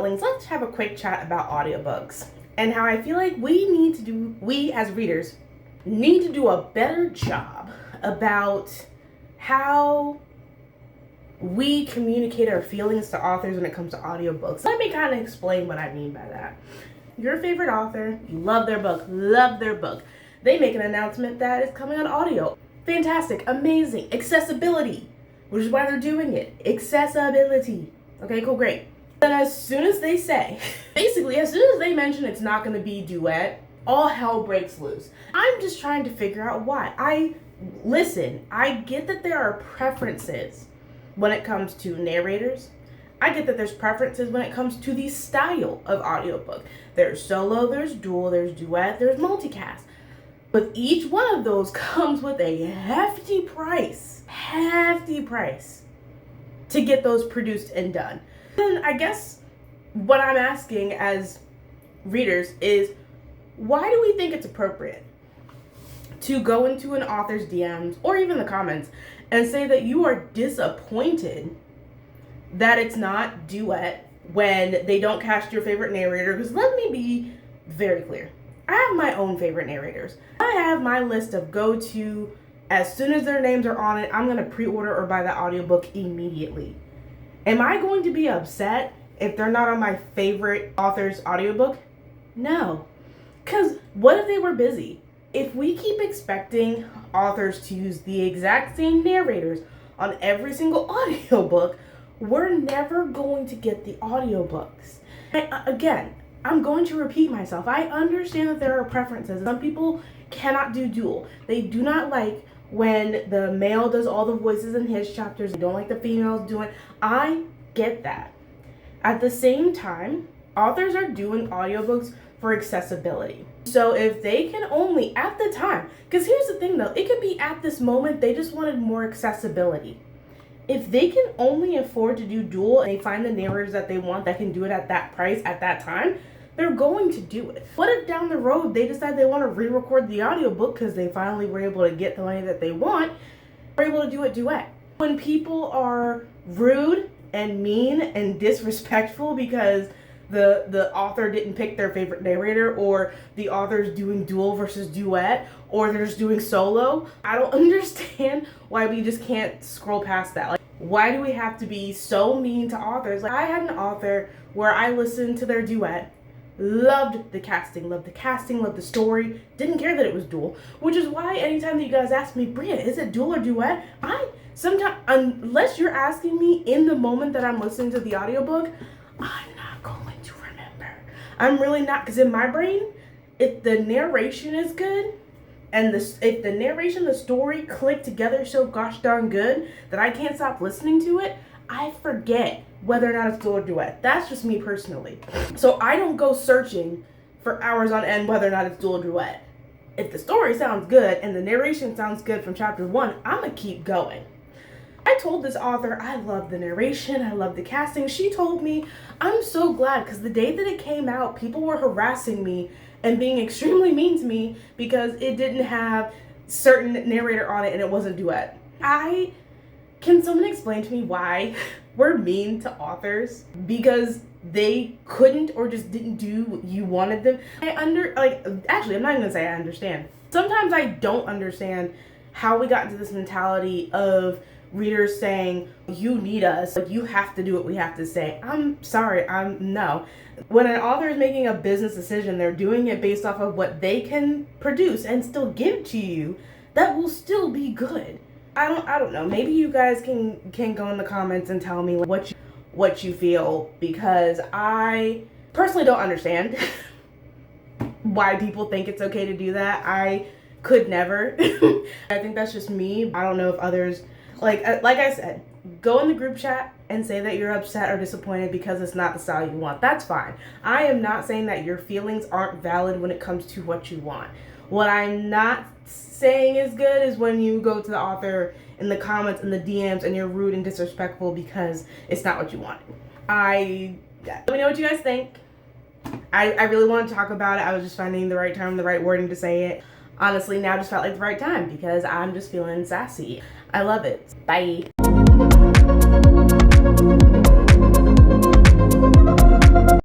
feelings, let's have a quick chat about audiobooks and how I feel like we as readers need to do a better job about how we communicate our feelings to authors when it comes to audiobooks. Let me kind of explain what I mean by that. Your favorite author, you love their book. They make an announcement that it's coming on audio. Fantastic, amazing, accessibility, which is why they're doing it. Accessibility. Okay, cool, great. Then as soon as they say, basically, as soon as they mention it's not going to be duet, all hell breaks loose. I'm just trying to figure out why. I get that there are preferences when it comes to narrators. I get that there's preferences when it comes to the style of audiobook. There's solo, there's dual, there's duet, there's multicast. But each one of those comes with a hefty price to get those produced and done. Then I guess what I'm asking as readers is, why do we think it's appropriate to go into an author's DMs or even the comments and say that you are disappointed that it's not duet when they don't cast your favorite narrator? Because let me be very clear. I have my own favorite narrators. I have my list of go-to. As soon as their names are on it, I'm going to pre-order or buy the audiobook immediately. Am I going to be upset if they're not on my favorite author's audiobook? No. Because what if they were busy? If we keep expecting authors to use the exact same narrators on every single audiobook, we're never going to get the audiobooks. Again, I'm going to repeat myself. I understand that there are preferences. Some people cannot do dual. They do not like when the male does all the voices in his chapters. They don't like the females doing. I get that. At the same time, authors are doing audiobooks for accessibility. So if they can only, at the time, because here's the thing though, it could be at this moment they just wanted more accessibility. If they can only afford to do dual and they find the narrators that they want that can do it at that price at that time, they're going to do it. What if down the road they decide they want to re-record the audiobook because they finally were able to get the money that they want, they're able to do it duet? When people are rude and mean and disrespectful because the author didn't pick their favorite narrator, or the author's doing dual versus duet, or they're just doing solo, I don't understand why we just can't scroll past that. Like, why do we have to be so mean to authors? Like, I had an author where I listened to their duet, loved the casting, loved the story, didn't care that it was dual, which is why anytime that you guys ask me, Bria, is it dual or duet? Sometimes, unless you're asking me in the moment that I'm listening to the audiobook, I'm not going to remember. I'm really not, because in my brain, if the narration is good, and if the narration, the story click together so gosh darn good that I can't stop listening to it, I forget whether or not it's dual or duet. That's just me personally. So I don't go searching for hours on end whether or not it's dual or duet. If the story sounds good and the narration sounds good from chapter 1, I'm gonna keep going. I told this author I love the narration, I love the casting. She told me, I'm so glad, because the day that it came out, people were harassing me and being extremely mean to me because it didn't have certain narrator on it and it wasn't duet. Can someone explain to me why we're mean to authors because they couldn't or just didn't do what you wanted them? Actually, I'm not even gonna say I understand. Sometimes I don't understand how we got into this mentality of readers saying, you need us, like, you have to do what we have to say. I'm sorry, no. When an author is making a business decision, they're doing it based off of what they can produce and still give to you that will still be good. I don't know. Maybe you guys can go in the comments and tell me what you feel, because I personally don't understand why people think it's okay to do that. I could never. I think that's just me. I don't know if others, like I said, go in the group chat and say that you're upset or disappointed because it's not the style you want. That's fine. I am not saying that your feelings aren't valid when it comes to what you want. What I'm not saying is good is when you go to the author in the comments and the DMs and you're rude and disrespectful because it's not what you want. Let me know what you guys think. I really want to talk about it. I was just finding the right term, the right wording to say it. Honestly, now just felt like the right time because I'm just feeling sassy. I love it. Bye.